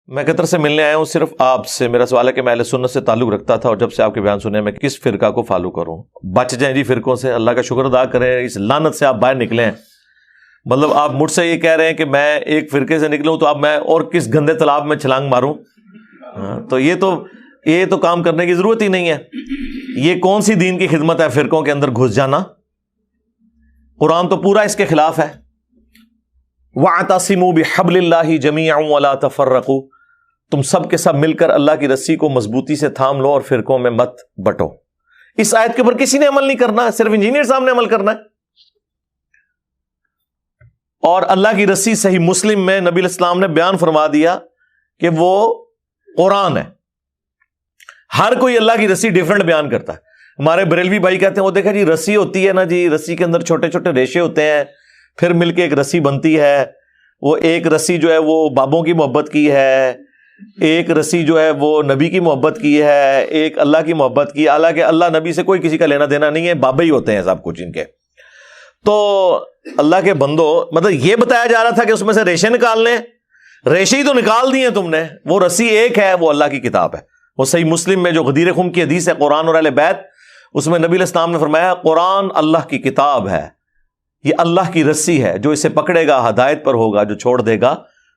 میں قطر سے ملنے آیا ہوں صرف آپ سے. میرا سوال ہے کہ میں اہل سنت سے تعلق رکھتا تھا اور جب سے آپ کے بیان سنے میں کس فرقہ کو فالو کروں؟ بچ جائیں جی فرقوں سے. اللہ کا شکر ادا کریں اس لعنت سے آپ باہر نکلے ہیں. مطلب آپ مجھ سے یہ کہہ رہے ہیں کہ میں ایک فرقے سے نکلوں تو اب میں اور کس گندے تالاب میں چھلانگ ماروں؟ تو یہ تو کام کرنے کی ضرورت ہی نہیں ہے. یہ کون سی دین کی خدمت ہے فرقوں کے اندر گھس جانا؟ قرآن تو پورا اس کے خلاف ہے. وَاعْتَصِمُوا بِحَبْلِ اللَّهِ جَمِيعًا وَلَا تَفَرَّقُوا. تم سب کے سب مل کر اللہ کی رسی کو مضبوطی سے تھام لو اور فرقوں میں مت بٹو. اس آیت کے اوپر کسی نے عمل نہیں کرنا ہے, صرف انجینئر صاحب نے عمل کرنا ہے. اور اللہ کی رسی صحیح مسلم میں نبی علیہ السلام نے بیان فرما دیا کہ وہ قرآن ہے. ہر کوئی اللہ کی رسی ڈیفرنٹ بیان کرتا ہے. ہمارے بریلوی بھائی کہتے ہیں وہ دیکھا جی رسی ہوتی ہے نا جی, رسی کے اندر چھوٹے چھوٹے ریشے ہوتے ہیں, پھر مل کے ایک رسی بنتی ہے. وہ ایک رسی جو ہے وہ بابوں کی محبت کی ہے, ایک رسی جو ہے وہ نبی کی محبت کی ہے, ایک اللہ کی محبت کی. حالانکہ اللہ نبی سے کوئی کسی کا لینا دینا نہیں ہے, بابے ہی ہوتے ہیں سب کچھ ان کے. تو اللہ کے بندو, مطلب یہ بتایا جا رہا تھا کہ اس میں سے ریشے نکال لیں, ریشے ہی تو نکال دیے تم نے. وہ رسی ایک ہے, وہ اللہ کی کتاب ہے. وہ صحیح مسلم میں جو غدیر خم کی حدیث ہے قرآن اور اہل بیت, اس میں نبی علیہ السلام نے فرمایا قرآن اللہ کی کتاب ہے, یہ اللہ کی رسی ہے, جو اسے پکڑے گا ہدایت پر ہوگا, جو چھوڑ دے گا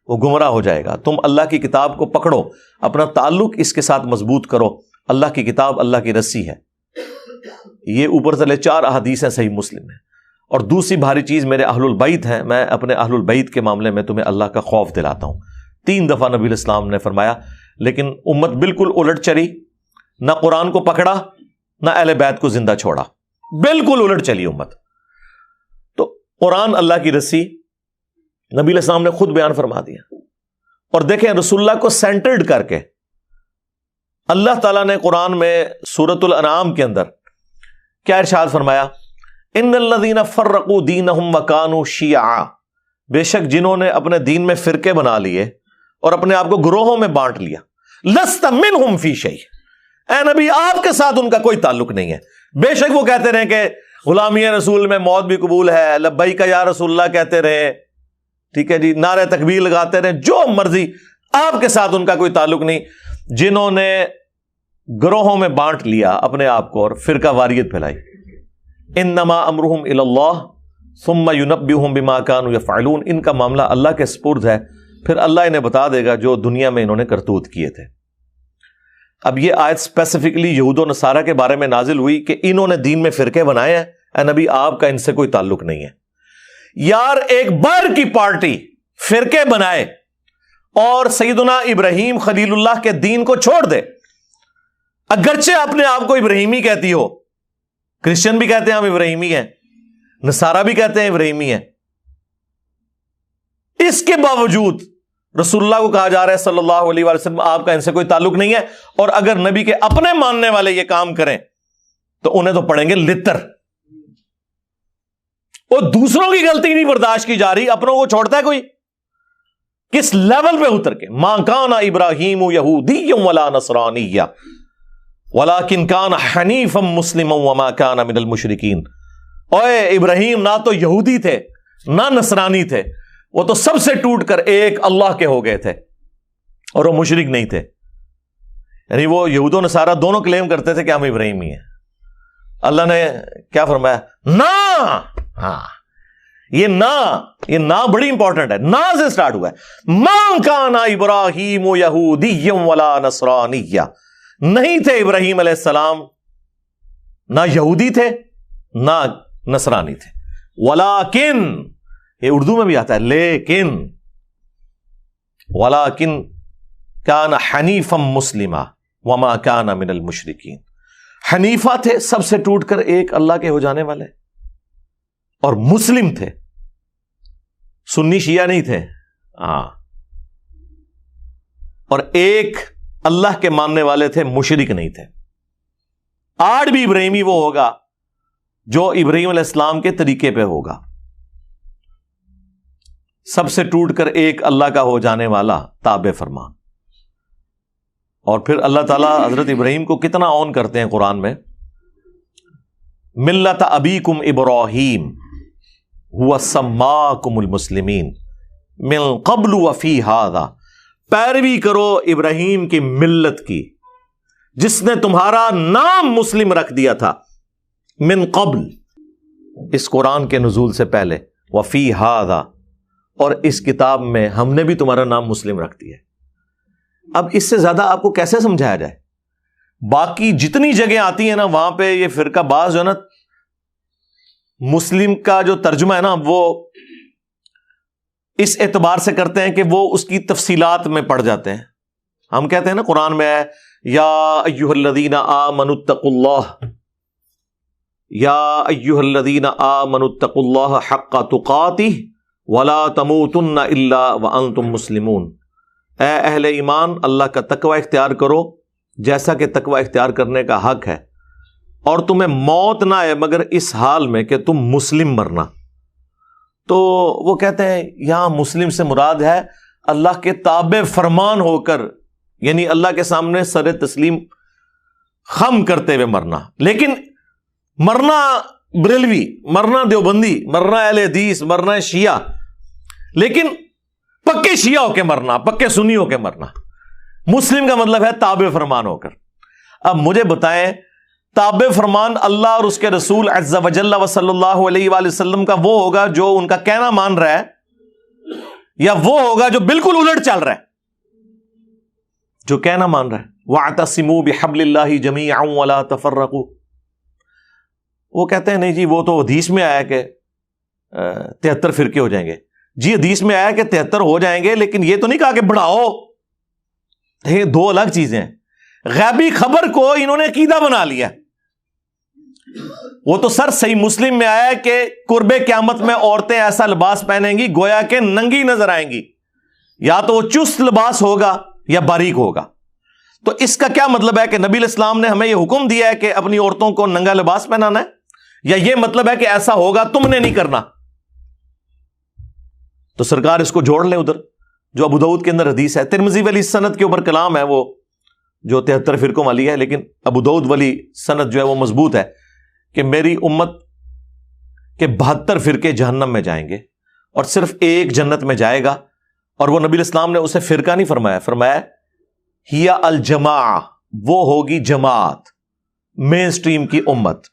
وہ گمراہ ہو جائے گا. تم اللہ کی کتاب کو پکڑو, اپنا تعلق اس کے ساتھ مضبوط کرو. اللہ کی کتاب اللہ کی رسی ہے. یہ اوپر سے 4 احادیث ہیں صحیح مسلم میں. اور دوسری بھاری چیز میرے اہل البیت ہیں. میں اپنے اہل البیت کے معاملے میں تمہیں اللہ کا خوف دلاتا ہوں. 3 دفعہ نبی علیہ السلام نے فرمایا, لیکن امت بالکل الٹ چلی, نہ قرآن کو پکڑا نہ اہل بیت کو زندہ چھوڑا, بالکل الٹ چلی امت. تو قرآن اللہ کی رسی نبی علیہ السلام نے خود بیان فرما دیا. اور دیکھیں رسول اللہ کو سینٹرڈ کر کے اللہ تعالیٰ نے قرآن میں سورۃ الانعام کے اندر کیا ارشاد فرمایا, ان الذین فرقوا دینہم وکانوا شیعا. بے شک جنہوں نے اپنے دین میں فرقے بنا لیے اور اپنے آپ کو گروہوں میں بانٹ لیا. لست منہم فی شیء, اے نبی آپ کے ساتھ ان کا کوئی تعلق نہیں ہے. بے شک وہ کہتے رہے کہ غلامی رسول میں موت بھی قبول ہے, لبیک یا رسول اللہ کہتے رہے, ٹھیک ہے جی, نعرہ تکبیر لگاتے رہے, جو مرضی, آپ کے ساتھ ان کا کوئی تعلق نہیں. جنہوں نے گروہوں میں بانٹ لیا اپنے آپ کو اور فرقہ واریت پھیلائی, انما امرہم الی اللہ ثم ینبئہم بما کانوا یفعلون. ان کا معاملہ اللہ کے سپرد ہے, پھر اللہ انہیں بتا دے گا جو دنیا میں انہوں نے کرتوت کیے تھے. اب یہ آیت اسپیسیفکلی یہود و نصارہ کے بارے میں نازل ہوئی کہ انہوں نے دین میں فرقے بنائے ہیں. اے نبی آپ کا ان سے کوئی تعلق نہیں ہے. یار ایک باہر کی پارٹی فرقے بنائے اور سیدنا ابراہیم خلیل اللہ کے دین کو چھوڑ دے, اگرچہ اپنے آپ کو ابراہیمی کہتی ہو, کرسچن بھی کہتے ہیں ہم ابراہیمی ہیں, نصارہ بھی کہتے ہیں ابراہیمی ہیں, اس کے باوجود رسول اللہ کو کہا جا رہا ہے صلی اللہ علیہ وسلم آپ کا ان سے کوئی تعلق نہیں ہے. اور اگر نبی کے اپنے ماننے والے یہ کام کریں تو انہیں تو پڑیں گے لتر. وہ دوسروں کی غلطی نہیں برداشت کی جا رہی, اپنوں کو چھوڑتا ہے کوئی؟ کس لیول پہ اتر کے, ما کان ابراہیم یہودی ولا نصرانی ولکن کان حنیفا مسلما وما کان من المشرکین. اوے ابراہیم نہ تو یہودی تھے نہ نصرانی تھے, وہ تو سب سے ٹوٹ کر ایک اللہ کے ہو گئے تھے اور وہ مشرک نہیں تھے. یعنی وہ یہود و نصارہ دونوں کلیم کرتے تھے کہ ہم ابراہیمی ہیں. اللہ نے کیا فرمایا, نہ, ہاں یہ نہ بڑی امپورٹنٹ ہے, نہ سے سٹارٹ ہوا ہے. ما کان ابراہیم یہودی ولا نصرانی, نہیں تھے ابراہیم علیہ السلام نہ یہودی تھے نہ نصرانی تھے. ولیکن, یہ اردو میں بھی آتا ہے لیکن, ولیکن کان حنیفا مسلما وما کان من المشرکین. حنیفہ تھے, سب سے ٹوٹ کر ایک اللہ کے ہو جانے والے, اور مسلم تھے, سنی شیعہ نہیں تھے. ہاں, اور ایک اللہ کے ماننے والے تھے, مشرک نہیں تھے. آج بھی ابراہیمی وہ ہوگا جو ابراہیم علیہ السلام کے طریقے پہ ہوگا, سب سے ٹوٹ کر ایک اللہ کا ہو جانے والا, تابع فرمان. اور پھر اللہ تعالیٰ حضرت ابراہیم کو کتنا آن کرتے ہیں قرآن میں, ملت ابیکم ابراہیم هو سماکم المسلمین من قبل وفی ھذا پیروی کرو ابراہیم کی ملت کی جس نے تمہارا نام مسلم رکھ دیا تھا من قبل، اس قرآن کے نزول سے پہلے، وفی ھذا، اور اس کتاب میں ہم نے بھی تمہارا نام مسلم رکھ دیا ہے۔ اب اس سے زیادہ آپ کو کیسے سمجھایا جائے؟ باقی جتنی جگہیں آتی ہیں نا وہاں پہ یہ فرقہ باز جو ہے نا مسلم کا جو ترجمہ ہے نا وہ اس اعتبار سے کرتے ہیں کہ وہ اس کی تفصیلات میں پڑ جاتے ہیں۔ ہم کہتے ہیں نا قرآن میں ہے یا ایھا الذین آمنوا اتقوا اللہ، یا ایھا الذین آمنوا اتقوا اللہ حق تقاتہ ولا تموتن الا وانتم مسلمون، اے اہل ایمان اللہ کا تقوی اختیار کرو جیسا کہ تقوی اختیار کرنے کا حق ہے، اور تمہیں موت نہ آئے مگر اس حال میں کہ تم مسلم مرنا۔ تو وہ کہتے ہیں یہاں مسلم سے مراد ہے اللہ کے تابع فرمان ہو کر، یعنی اللہ کے سامنے سر تسلیم خم کرتے ہوئے مرنا۔ لیکن مرنا بریلوی، مرنا دیوبندی، مرنا اہل حدیث، مرنا شیعہ، لیکن پکے شیعہ ہو کے مرنا، پکے سنی ہو کے مرنا۔ مسلم کا مطلب ہے تابع فرمان ہو کر۔ اب مجھے بتائیں تابع فرمان اللہ اور اس کے رسول عز وجل و صلی اللہ علیہ وآلہ وسلم کا وہ ہوگا جو ان کا کہنا مان رہا ہے، یا وہ ہوگا جو بالکل الٹ چل رہا ہے؟ جو کہنا مان رہا ہے وَاعْتَصِمُوا بِحَبْلِ اللَّهِ جَمِيعًا وَلَا تَفَرَّقُوا، وہ کہتے ہیں نہیں جی وہ تو حدیث میں آیا کہ 73 فرقے ہو جائیں گے۔ جی حدیث میں آیا کہ 73 ہو جائیں گے، لیکن یہ تو نہیں کہا کہ بڑھاؤ۔ یہ دو الگ چیزیں ہیں۔ غیبی خبر کو انہوں نے عقیدہ بنا لیا۔ وہ تو سر صحیح مسلم میں آیا ہے کہ قرب قیامت میں عورتیں ایسا لباس پہنیں گی گویا کہ ننگی نظر آئیں گی، یا تو وہ چست لباس ہوگا یا باریک ہوگا۔ تو اس کا کیا مطلب ہے کہ نبی علیہ السلام نے ہمیں یہ حکم دیا ہے کہ اپنی عورتوں کو ننگا لباس پہنانا ہے، یا یہ مطلب ہے کہ ایسا ہوگا تم نے نہیں کرنا؟ تو سرکار اس کو جوڑ لیں ادھر جو ابو داؤد کے اندر حدیث ہے۔ ترمذی والی سند کے اوپر کلام ہے وہ جو 73 فرقوں والی ہے، لیکن ابو داؤد والی سند جو ہے وہ مضبوط ہے کہ میری امت کے 72 فرقے جہنم میں جائیں گے اور صرف ایک جنت میں جائے گا، اور وہ نبی علیہ السلام نے اسے فرقہ نہیں فرمایا، فرمایا ہی الجماع، وہ ہوگی جماعت، مین سٹریم کی امت۔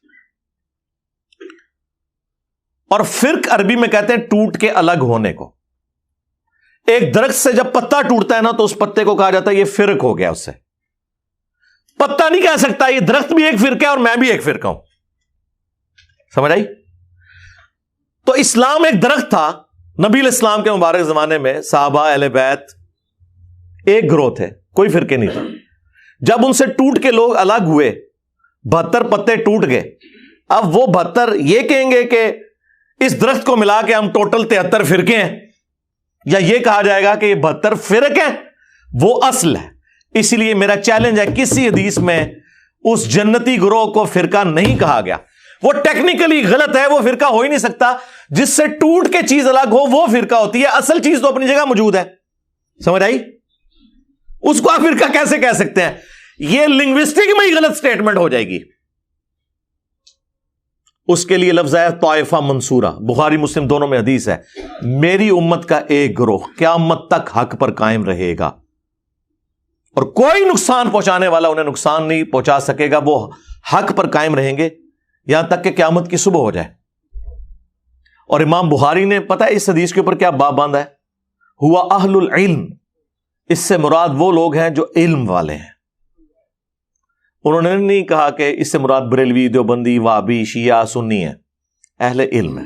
اور فرق عربی میں کہتے ہیں ٹوٹ کے الگ ہونے کو۔ ایک درخت سے جب پتا ٹوٹتا ہے نا تو اس پتے کو کہا جاتا ہے یہ فرق ہو گیا اس سے۔ پتا نہیں کہہ سکتا یہ درخت بھی ایک فرقہ ہے اور میں بھی ایک فرقہ ہوں، سمجھ آئی؟ تو اسلام ایک درخت تھا، نبی علیہ السلام کے مبارک زمانے میں صحابہ اہل بیت ایک گروہ تھے، کوئی فرقے نہیں تھا۔ جب ان سے ٹوٹ کے لوگ الگ ہوئے، 72 پتے ٹوٹ گئے، اب وہ 72 یہ کہیں گے کہ اس درخت کو ملا کے ہم ٹوٹل 73 فرقے ہیں، یا یہ کہا جائے گا کہ یہ 72 فرق ہیں، وہ اصل ہے۔ اسی لیے میرا چیلنج ہے کسی حدیث میں اس جنتی گروہ کو فرقہ نہیں کہا گیا۔ وہ ٹیکنیکلی غلط ہے، وہ فرقہ ہو ہی نہیں سکتا۔ جس سے ٹوٹ کے چیز الگ ہو وہ فرقہ ہوتی ہے، اصل چیز تو اپنی جگہ موجود ہے، سمجھ آئی؟ اس کو آپ فرقہ کیسے کہہ سکتے ہیں؟ یہ لنگوسٹک میں ہی غلط سٹیٹمنٹ ہو جائے گی۔ اس کے لیے لفظ ہے طائفہ منصورہ، بخاری مسلم دونوں میں حدیث ہے، میری امت کا ایک گروہ قیامت تک حق پر قائم رہے گا، اور کوئی نقصان پہنچانے والا انہیں نقصان نہیں پہنچا سکے گا، وہ حق پر قائم رہیں گے یہاں تک کہ قیامت کی صبح ہو جائے۔ اور امام بخاری نے پتہ ہے اس حدیث کے اوپر کیا باب باندھا ہے؟ ہوا اہل العلم، اس سے مراد وہ لوگ ہیں جو علم والے ہیں۔ انہوں نے نہیں کہا کہ اس سے مراد بریلوی، دیوبندی، وہابی، شیعہ، سنی ہے، اہل علم ہے۔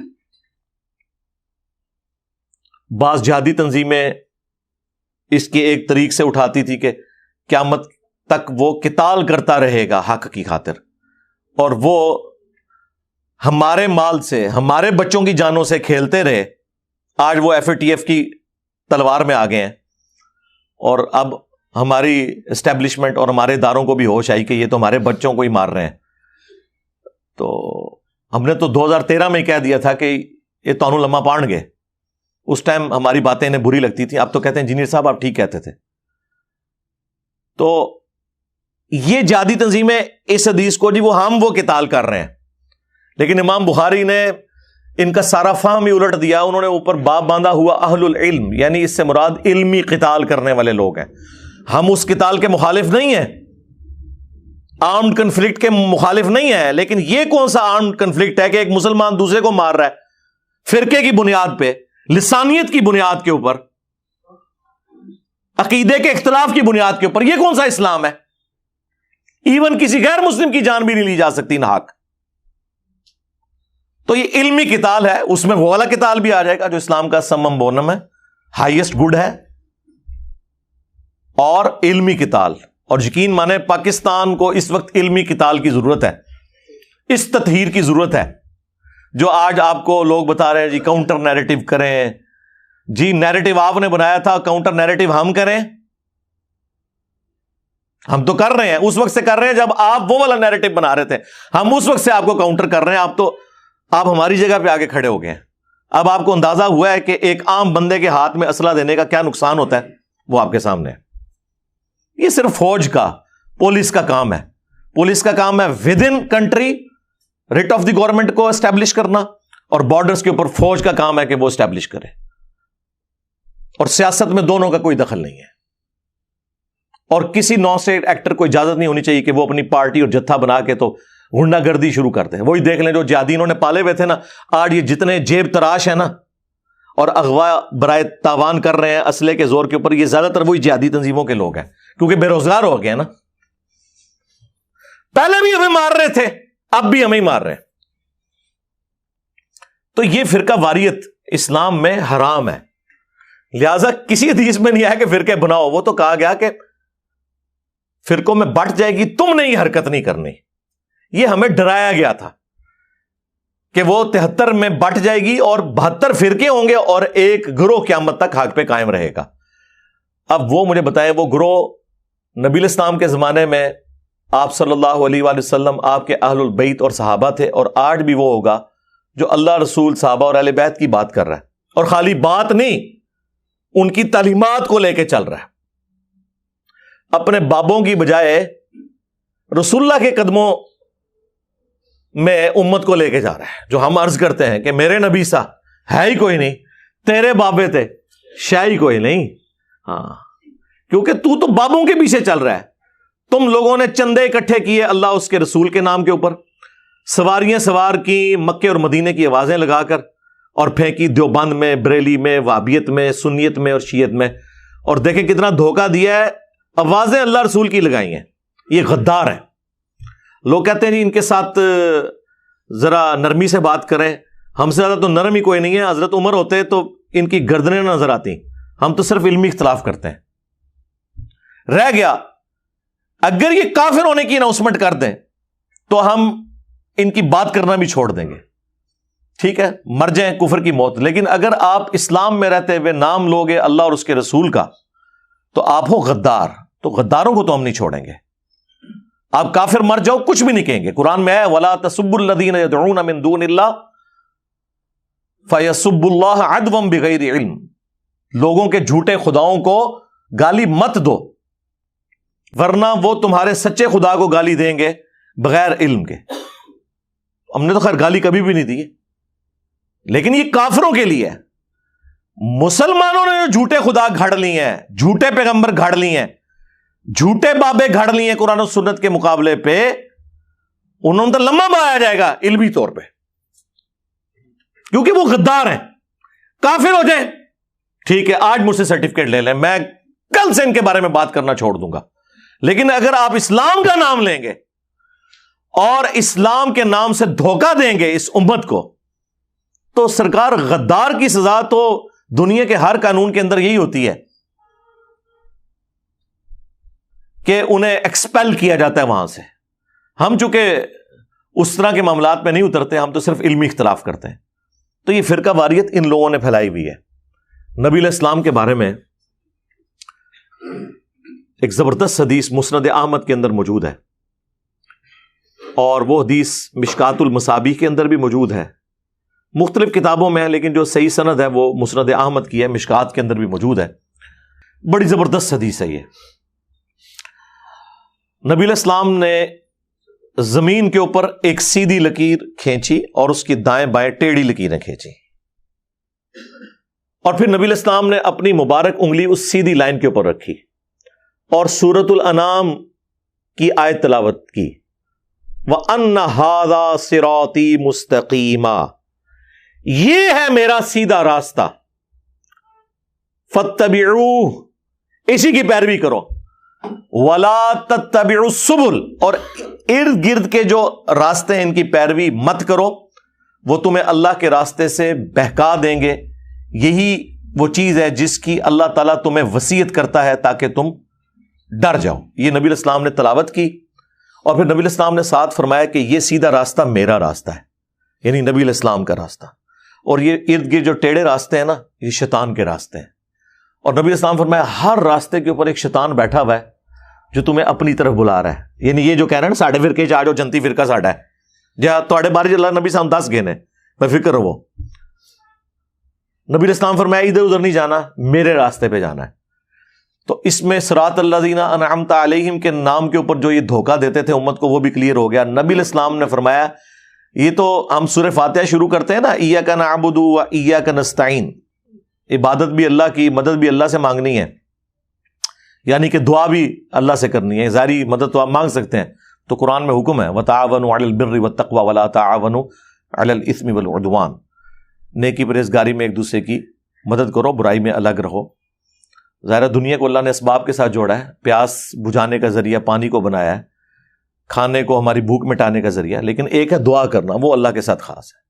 بعض جہادی تنظیمیں اس کی ایک طریق سے اٹھاتی تھی کہ قیامت تک وہ قتال کرتا رہے گا حق کی خاطر، اور وہ ہمارے مال سے، ہمارے بچوں کی جانوں سے کھیلتے رہے۔ آج وہ FATF کی تلوار میں آ گئے ہیں، اور اب ہماری اسٹیبلشمنٹ اور ہمارے اداروں کو بھی ہوش آئی کہ یہ تو ہمارے بچوں کو ہی مار رہے ہیں۔ تو ہم نے تو 2013 میں ہی کہہ دیا تھا کہ یہ تانوں لمحہ پان گئے۔ اس ٹائم ہماری باتیں انہیں بری لگتی تھی، اب تو کہتے ہیں انجینئر صاحب آپ ٹھیک کہتے تھے۔ تو یہ جہادی تنظیمیں اس حدیث کو جی وہ قتال کر رہے ہیں، لیکن امام بخاری نے ان کا سارا فہم ہی الٹ دیا. انہوں نے اوپر باب باندھا ہوا اہل العلم، یعنی اس سے مراد علمی قتال کرنے والے لوگ ہیں. ہم اس قتال کے مخالف نہیں ہیں، آرمڈ کنفلکٹ کے مخالف نہیں ہیں، لیکن یہ کون سا آرمڈ کنفلکٹ ہے کہ ایک مسلمان دوسرے کو مار رہا ہے فرقے کی بنیاد پہ، لسانیت کی بنیاد کے اوپر، عقیدے کے اختلاف کی بنیاد کے اوپر؟ یہ کون سا اسلام ہے؟ ایون کسی غیر مسلم کی جان بھی نہیں لی جا سکتی ناحق. تو یہ علمی قتال ہے، اس میں وہ والا قتال بھی آ جائے گا جو اسلام کا سمم بونم ہے، ہائیسٹ گڈ ہے، اور علمی قتال. اور یقین مانے پاکستان کو اس وقت علمی قتال کی ضرورت ہے، اس تطہیر کی ضرورت ہے. جو آج آپ کو لوگ بتا رہے ہیں جی کاؤنٹر نیریٹو کریں، جی نیریٹو آپ نے بنایا تھا، کاؤنٹر نیریٹو ہم کریں. ہم تو کر رہے ہیں، اس وقت سے کر رہے ہیں جب آپ وہ والا نیریٹو بنا رہے تھے. ہم اس وقت سے آپ کو کاؤنٹر کر رہے ہیں. آپ ہماری جگہ پہ آگے کھڑے ہو گئے ہیں. اب آپ کو اندازہ ہوا ہے کہ ایک عام بندے کے ہاتھ میں اسلحہ دینے کا کیا نقصان ہوتا ہے، وہ آپ کے سامنے ہے. یہ صرف فوج کا، پولیس کا کام ہے. پولیس کا کام ہے with in country rate of the government کو اسٹیبلش کرنا، اور بارڈرز کے اوپر فوج کا کام ہے کہ وہ اسٹیبلش کرے. اور سیاست میں دونوں کا کوئی دخل نہیں ہے. اور کسی نان اسٹیٹ ایکٹر کو اجازت نہیں ہونی چاہیے کہ وہ اپنی پارٹی اور جتھا بنا کے تو غنڈہ گردی شروع کرتے ہیں. وہی دیکھ لیں جو جہادی انہوں نے پالے ہوئے تھے نا، آج یہ جتنے جیب تراش ہیں نا اور اغوا برائے تاوان کر رہے ہیں اسلحے کے زور کے اوپر، یہ زیادہ تر وہی جہادی تنظیموں کے لوگ ہیں، کیونکہ بے روزگار ہو گئے نا. پہلے بھی ہمیں مار رہے تھے، اب بھی ہمیں مار رہے ہیں. تو یہ فرقہ واریت اسلام میں حرام ہے. لہذا کسی حدیث میں نہیں آیا کہ فرقے بناؤ. وہ تو کہا گیا کہ فرقوں میں بٹ جائے گی، تم نے یہ حرکت نہیں کرنی. یہ ہمیں ڈرایا گیا تھا کہ وہ 73 میں بٹ جائے گی اور 72 فرقے ہوں گے اور ایک گروہ قیامت تک حق پہ قائم رہے گا. اب وہ مجھے بتائیں، وہ گروہ نبی الاسلام کے زمانے میں آپ صلی اللہ علیہ وآلہ وسلم، آپ کے اہل البیت اور صحابہ تھے، اور آج بھی وہ ہوگا جو اللہ رسول صحابہ اور اہل بیت کی بات کر رہا ہے، اور خالی بات نہیں، ان کی تعلیمات کو لے کے چل رہا ہے. اپنے بابوں کی بجائے رسول اللہ کے قدموں میں امت کو لے کے جا رہا ہے. جو ہم عرض کرتے ہیں کہ میرے نبی سا ہے ہی کوئی نہیں، تیرے بابے تھے شاہی کوئی نہیں. ہاں، کیونکہ تو بابوں کے پیچھے چل رہا ہے. تم لوگوں نے چندے اکٹھے کیے اللہ اس کے رسول کے نام کے اوپر، سواریاں سوار کی مکے اور مدینے کی آوازیں لگا کر، اور پھینکی دیوبند میں، بریلی میں، وہابیت میں، سنیت میں اور شیعت میں. اور دیکھیں کتنا دھوکہ دیا ہے، آوازیں اللہ رسول کی لگائی ہیں. یہ غدار ہیں. لوگ کہتے ہیں جی ان کے ساتھ ذرا نرمی سے بات کریں. ہم سے زیادہ تو نرم ہی کوئی نہیں ہے. حضرت عمر ہوتے تو ان کی گردنیں نظر آتی. ہم تو صرف علمی اختلاف کرتے ہیں. رہ گیا اگر یہ کافر ہونے کی اناؤنسمنٹ کر دیں تو ہم ان کی بات کرنا بھی چھوڑ دیں گے. ٹھیک ہے، مر جائیں کفر کی موت. لیکن اگر آپ اسلام میں رہتے ہوئے نام لوگے اللہ اور اس کے رسول کا تو آپ ہو غدار. تو غداروں کو تو ہم نہیں چھوڑیں گے. آپ کافر مر جاؤ کچھ بھی نہیں کہیں گے. قرآن میں ہے وَلَا تَسُبُّوا الَّذِينَ يَدْعُونَ مِن دُونِ اللَّهِ فَيَسُبُّوا اللَّهَ عَدْوًا بِغَيْرِ عِلْمٍ. لوگوں کے جھوٹے خداؤں کو گالی مت دو، ورنہ وہ تمہارے سچے خدا کو گالی دیں گے بغیر علم کے. ہم نے تو خیر گالی کبھی بھی نہیں دی، لیکن یہ کافروں کے لیے ہے. مسلمانوں نے جو جھوٹے خدا گھڑ لی ہیں، جھوٹے پیغمبر گھڑ لی ہیں، جھوٹے بابے گھڑ لی ہیں قرآن و سنت کے مقابلے پہ، انہوں نے تو لمبا بنایا جائے گا علمی طور پہ، کیونکہ وہ غدار ہیں. کافر ہو جائیں ٹھیک ہے، آج مجھ سے سرٹیفکیٹ لے لیں، میں کل سے ان کے بارے میں بات کرنا چھوڑ دوں گا. لیکن اگر آپ اسلام کا نام لیں گے اور اسلام کے نام سے دھوکہ دیں گے اس امت کو، تو سرکار غدار کی سزا تو دنیا کے ہر قانون کے اندر یہی ہوتی ہے کہ انہیں ایکسپیل کیا جاتا ہے وہاں سے. ہم چونکہ اس طرح کے معاملات میں نہیں اترتے، ہم تو صرف علمی اختلاف کرتے ہیں. تو یہ فرقہ واریت ان لوگوں نے پھیلائی ہوئی ہے. نبی علیہ السلام کے بارے میں ایک زبردست حدیث مسند احمد کے اندر موجود ہے، اور وہ حدیث مشکات المصابیح کے اندر بھی موجود ہے. مختلف کتابوں میں ہے، لیکن جو صحیح سند ہے وہ مسند احمد کی ہے، مشکات کے اندر بھی موجود ہے. بڑی زبردست حدیث ہے یہ. نبی علیہ السلام نے زمین کے اوپر ایک سیدھی لکیر کھینچی اور اس کی دائیں بائیں ٹیڑھی لکیریں کھینچی، اور پھر نبی علیہ السلام نے اپنی مبارک انگلی اس سیدھی لائن کے اوپر رکھی اور سورۃ الانعام کی آیت تلاوت کی، وَأَنَّ هَذَا صِرَاطِي مُسْتَقِيمًا، یہ ہے میرا سیدھا راستہ، فَاتَّبِعُوهُ، اسی کی پیروی کرو، وَلَا تَتَّبِعُوا السُّبُلَ، اور ارد گرد کے جو راستے ہیں ان کی پیروی مت کرو، وہ تمہیں اللہ کے راستے سے بہکا دیں گے۔ یہی وہ چیز ہے جس کی اللہ تعالیٰ تمہیں وصیت کرتا ہے تاکہ تم ڈر جاؤ۔ یہ نبی علیہ السلام نے تلاوت کی، اور پھر نبی علیہ السلام نے ساتھ فرمایا کہ یہ سیدھا راستہ میرا راستہ ہے، یعنی نبی علیہ السلام کا راستہ، اور یہ ارد گرد جو ٹیڑھے راستے ہیں نا، یہ شیطان کے راستے ہیں۔ اور نبی علیہ السلام فرمایا ہر راستے کے اوپر ایک شیطان بیٹھا ہوا ہے جو تمہیں اپنی طرف بلا رہا ہے، یعنی یہ جو کہہ رہے ہیں نا ساڈے فرقے آ جاؤ، جنتی فرقہ ساڈا ہے، جہاں تواڈے بارے اللہ نبی صاحب 10 گھنے بے فکر رہو۔ نبی علیہ السلام فرمایا ادھر ادھر نہیں جانا، میرے راستے پہ جانا ہے۔ تو اس میں صراط الذین انعمت علیہم کے نام کے اوپر جو یہ دھوکہ دیتے تھے امت کو، وہ بھی کلیئر ہو گیا۔ نبی علیہ السلام نے فرمایا یہ تو ہم سورہ فاتحہ شروع کرتے ہیں نا، ایاک نعبد و ایاک نستعین، عبادت بھی اللہ کی، مدد بھی اللہ سے مانگنی ہے، یعنی کہ دعا بھی اللہ سے کرنی ہے، ظاہری مدد تو آپ مانگ سکتے ہیں، تو قرآن میں حکم ہے وَتَعَاوَنُوا عَلَى الْبِرِّ وَالتَّقْوَى وَلَا تَعَاوَنُوا عَلَى الْإِثْمِ وَالْعُدْوَانِ، نیکی پرہیزگاری میں ایک دوسرے کی مدد کرو، برائی میں الگ رہو۔ ظاہر دنیا کو اللہ نے اسباب کے ساتھ جوڑا ہے، پیاس بجھانے کا ذریعہ پانی کو بنایا ہے، کھانے کو ہماری بھوک مٹانے کا ذریعہ، لیکن ایک ہے دعا کرنا، وہ اللہ کے ساتھ خاص ہے۔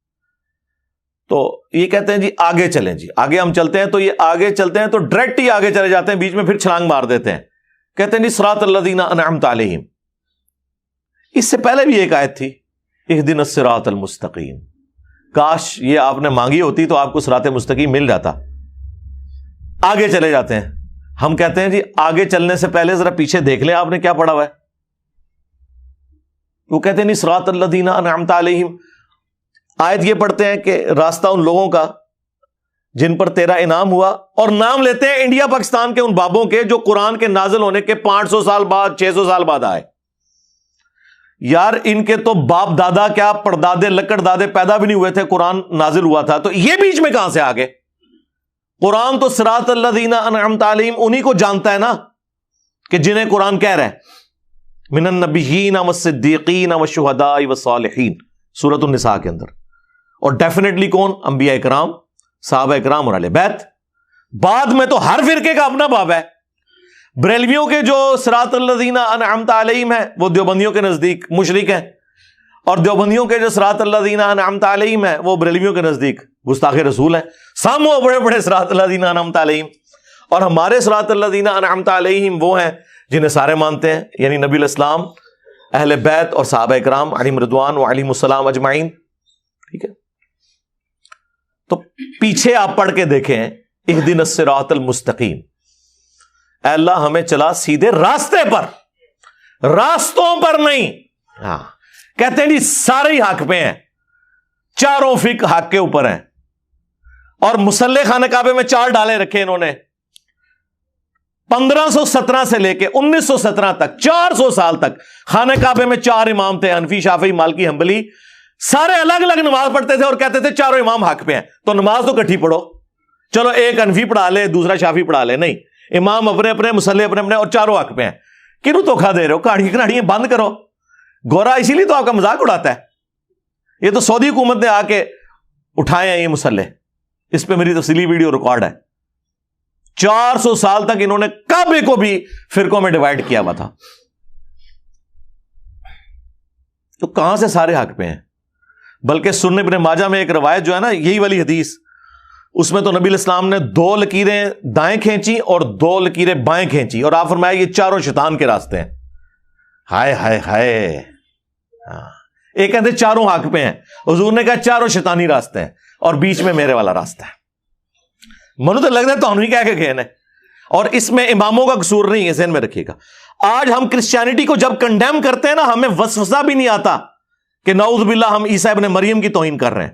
تو یہ کہتے ہیں جی آگے چلیں، جی آگے ہم چلتے ہیں، تو یہ آگے چلتے ہیں تو ڈائریکٹ ہی آگے چلے جاتے ہیں، بیچ میں پھر چھلانگ مار دیتے ہیں، کہتے ہیں جی صراط الذین انعمت علیہم۔ اس سے پہلے بھی ایک آیت تھی اہدنا الصراط المستقیم، کاش یہ آپ نے مانگی ہوتی تو آپ کو صراط مستقیم مل جاتا۔ آگے چلے جاتے ہیں، ہم کہتے ہیں جی آگے چلنے سے پہلے ذرا پیچھے دیکھ لیں آپ نے کیا پڑھا ہوا ہے۔ وہ کہتے ہیں نہیں صراط الذین انعمت علیہم، آیت یہ پڑھتے ہیں کہ راستہ ان لوگوں کا جن پر تیرا انعام ہوا، اور نام لیتے ہیں انڈیا پاکستان کے ان بابوں کے جو قرآن کے نازل ہونے کے 500 سال بعد 600 سال بعد آئے۔ یار ان کے تو باپ دادا کیا پردادے لکڑ دادے پیدا بھی نہیں ہوئے تھے، قرآن نازل ہوا تھا، تو یہ بیچ میں کہاں سے آ گئے؟ قرآن تو صراط الذین انعمت علیہم انہی کو جانتا ہے نا کہ جنہیں قرآن کہہ رہا ہے من النبیین والصدیقین والشہداء والصالحین، سورۃ النساء کے اندر، اور ڈیفینیٹلی کون؟ انبیاء اکرام، صحابہ اکرام اور اہل بیت۔ بعد میں تو ہر فرقے کا اپنا باب ہے۔ بریلویوں کے جو صراط الذین انعمت علیہم ہیں وہ دیوبندیوں کے نزدیک مشرک ہیں، اور دیوبندیوں کے جو صراط الذین انعمت علیہم ہیں وہ بریلویوں کے نزدیک گستاخ رسول ہیں۔ سامو بڑے بڑے صراط الذین انعمت علیہم، اور ہمارے صراط الذین انعمت علیہم وہ ہیں جنہیں سارے مانتے ہیں، یعنی نبی علیہ السلام، اہل بیت اور صحابہ اکرام علیہم رضوان و علیہم السلام اجمعین۔ ٹھیک ہے، تو پیچھے آپ پڑھ کے دیکھیں اہدنا الصراط المستقیم، اے اللہ ہمیں چلا سیدھے راستے پر، راستوں پر نہیں۔ ہاں کہتے ہیں جی سارے ہی حق پہ ہیں، چاروں فقہ حق کے اوپر ہیں، اور مصلی خانہ کعبے میں 4 ڈالے رکھے انہوں نے 1517 سے لے کے 1917 تک، 400 سال تک خانہ کعبے میں 4 امام تھے، حنفی شافعی مالکی حنبلی، سارے الگ الگ نماز پڑھتے تھے اور کہتے تھے چاروں امام حق پہ ہیں، تو نماز تو کٹھی پڑھو، چلو ایک حنفی پڑھا لے دوسرا شافعی پڑھا لے، نہیں، امام اپنے اپنے، مصلی اپنے اپنے، اور چاروں حق پہ ہیں۔ کیوں دھوکھا دے رہے ہو؟ کہاڑیاں بند کرو۔ گورا اسی لیے تو آپ کا مذاق اڑاتا ہے، یہ تو سعودی حکومت نے آ کے اٹھائے ہیں یہ مسلح، اس پہ میری تفصیلی ویڈیو ریکارڈ ہے۔ 400 سال تک انہوں نے کعبے کو بھی فرقوں میں ڈیوائیڈ کیا ہوا تھا، تو کہاں سے سارے حق پہ ہیں؟ بلکہ سنن ابن ماجہ میں ایک روایت جو ہے نا، یہی والی حدیث، اس میں تو نبی علیہ السلام نے 2 لکیریں دائیں کھینچی اور 2 لکیریں بائیں کھینچی، اور آپ فرمایا یہ چاروں شیطان کے راستے ہیں۔ ہائے ہائے ہائے، ایک کہتے چاروں حق پہ ہیں، حضور نے کہا چاروں شیطانی راستے ہیں، اور بیچ میں میرے والا راستہ ہے۔ منو تو لگ رہا ہے تو ہم نہیں کہہ کے گئے نا، اور اس میں اماموں کا قصور نہیں ہے، ذہن میں رکھیے گا۔ آج ہم کرسچینٹی کو جب کنڈیم کرتے ہیں نا، ہمیں وسوسہ بھی نہیں آتا کہ نعوذ باللہ ہم عیسیٰ ابن مریم کی توہین کر رہے ہیں۔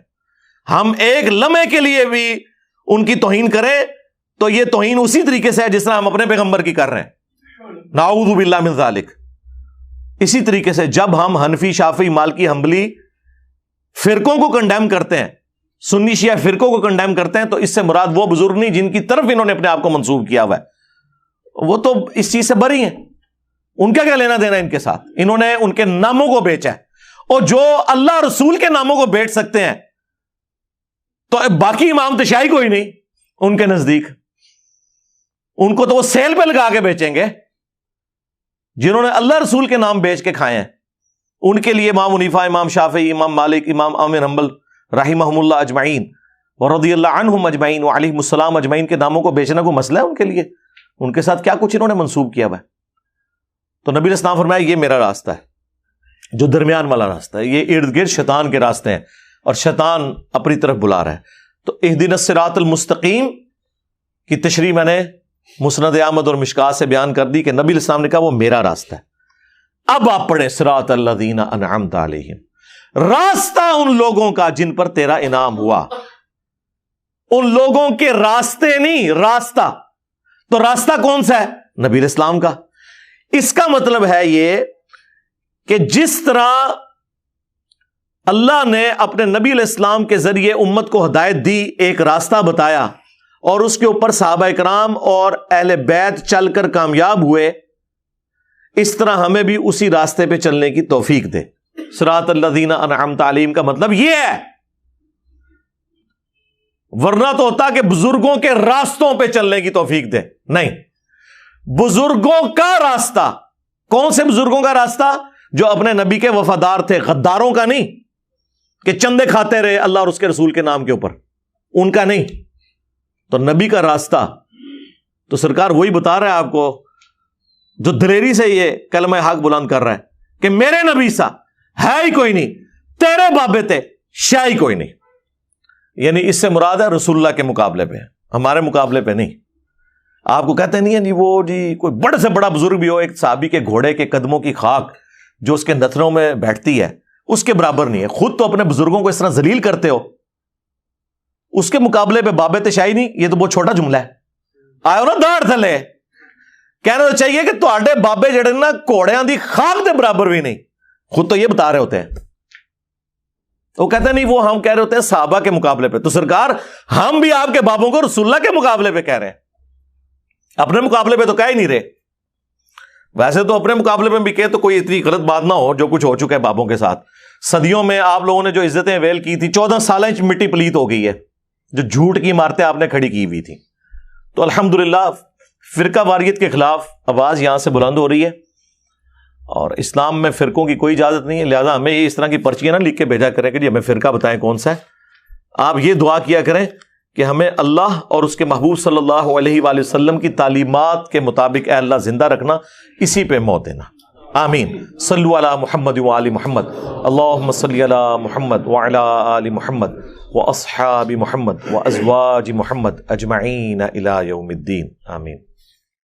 ہم ایک لمحے کے لیے بھی ان کی توہین کریں تو یہ توہین اسی طریقے سے ہے جس طرح ہم اپنے پیغمبر کی کر رہے ہیں، نعوذ باللہ من ذالک۔ اسی طریقے سے جب ہم حنفی، شافعی، مالکی، حنبلی فرقوں کو کنڈیم کرتے ہیں، سنی شیعہ فرقوں کو کنڈیم کرتے ہیں، تو اس سے مراد وہ بزرگ نہیں جن کی طرف انہوں نے اپنے آپ کو منسوب کیا ہوا ہے، وہ تو اس چیز سے بری ہیں، ان کا کیا لینا دینا ان کے ساتھ؟ انہوں نے ان کے ناموں کو بیچا ہے، اور جو اللہ رسول کے ناموں کو بیچ سکتے ہیں تو باقی امام تو شاہی کوئی نہیں ان کے نزدیک، ان کو تو وہ سیل پہ لگا کے بیچیں گے۔ جنہوں نے اللہ رسول کے نام بیچ کے کھائے ہیں ان کے لیے امام حنیفہ، امام شافعی، امام مالک، امام احمد حنبل رحمہم اللہ اجمعین ورضی اللہ عنہم اجمعین وعلیہم السلام اجمعین کے ناموں کو بیچنا کوئی مسئلہ ہے ان کے لیے؟ ان کے ساتھ کیا کچھ انہوں نے منسوب کیا ہوا ہے؟ تو نبی علیہ السلام فرمایا یہ میرا راستہ ہے، جو درمیان والا راستہ ہے، یہ ارد گرد شیطان کے راستے ہیں اور شیطان اپنی طرف بلا رہا ہے۔ تو اہدنا الصراط المستقیم کی تشریح میں نے مسند احمد اور مشکات سے بیان کر دی کہ نبی علیہ السلام نے کہا وہ میرا راستہ ہے۔ اب آپ پڑھیں صراط الذین انعمت علیہم، راستہ ان لوگوں کا جن پر تیرا انعام ہوا، ان لوگوں کے راستے نہیں، راستہ۔ تو راستہ کون سا ہے؟ نبی علیہ السلام کا۔ اس کا مطلب ہے یہ کہ جس طرح اللہ نے اپنے نبی علیہ السلام کے ذریعے امت کو ہدایت دی، ایک راستہ بتایا، اور اس کے اوپر صحابہ کرام اور اہل بیت چل کر کامیاب ہوئے، اس طرح ہمیں بھی اسی راستے پہ چلنے کی توفیق دے۔ صراط الذین انعمت علیہم کا مطلب یہ ہے، ورنہ تو ہوتا کہ بزرگوں کے راستوں پہ چلنے کی توفیق دے، نہیں، بزرگوں کا راستہ۔ کون سے بزرگوں کا راستہ؟ جو اپنے نبی کے وفادار تھے، غداروں کا نہیں کہ چندے کھاتے رہے اللہ اور اس کے رسول کے نام کے اوپر، ان کا نہیں۔ تو نبی کا راستہ تو سرکار وہی بتا رہا ہے آپ کو جو دلیری سے یہ کلمہ حق بلند کر رہا ہے کہ میرے نبی سا ہے ہی کوئی نہیں، تیرے بابے تے شاہی کوئی نہیں۔ یعنی اس سے مراد ہے رسول اللہ کے مقابلے پہ، ہمارے مقابلے پہ نہیں۔ آپ کو کہتے نہیں ہے جی وہ جی کوئی بڑے سے بڑا بزرگ بھی ہو، ایک صحابی کے گھوڑے کے قدموں کی خاک جو اس کے نتنوں میں بیٹھتی ہے اس کے برابر نہیں ہے۔ خود تو اپنے بزرگوں کو اس طرح ذلیل کرتے ہو، اس کے مقابلے پہ بابے تے شاہی نہیں، یہ تو بہت چھوٹا جملہ ہے۔ آئے نا داڑھ تھلے، کہنا تو چاہیے کہ تواڈے بابے جڑے نا گھوڑیاں دی خاک دے برابر بھی نہیں، خود تو یہ بتا رہے ہوتے ہیں۔ وہ کہتے ہیں نہیں، وہ ہم کہہ رہے ہوتے ہیں صحابہ کے مقابلے پہ۔ تو سرکار ہم بھی آپ کے بابوں کو رسول اللہ کے مقابلے پہ کہہ رہے ہیں، اپنے مقابلے پہ تو کہہ ہی نہیں رہے۔ ویسے تو اپنے مقابلے میں بھی کہے تو کوئی اتنی غلط بات نہ ہو جو کچھ ہو چکا ہے بابوں کے ساتھ۔ صدیوں میں آپ لوگوں نے جو عزتیں ویل کی تھی، 14 سال مٹی پلیت ہو گئی ہے، جو جھوٹ کی عمارتیں آپ نے کھڑی کی ہوئی تھی۔ تو الحمدللہ فرقہ واریت کے خلاف آواز یہاں سے بلند ہو رہی ہے، اور اسلام میں فرقوں کی کوئی اجازت نہیں ہے، لہذا ہمیں یہ اس طرح کی پرچیاں نہ لکھ کے بھیجا کریں کہ جی ہمیں فرقہ بتائیں کون سا ہے۔ آپ یہ دعا کیا کریں کہ ہمیں اللہ اور اس کے محبوب صلی اللہ علیہ وآلہ وسلم کی تعلیمات کے مطابق اے اللہ زندہ رکھنا، اسی پہ موت دینا۔ آمین۔ صلو علی محمد وآل محمد، اللہم صلی علی محمد وعلی آل محمد واصحاب محمد وازواج محمد اجمعین الی یوم الدین، آمین۔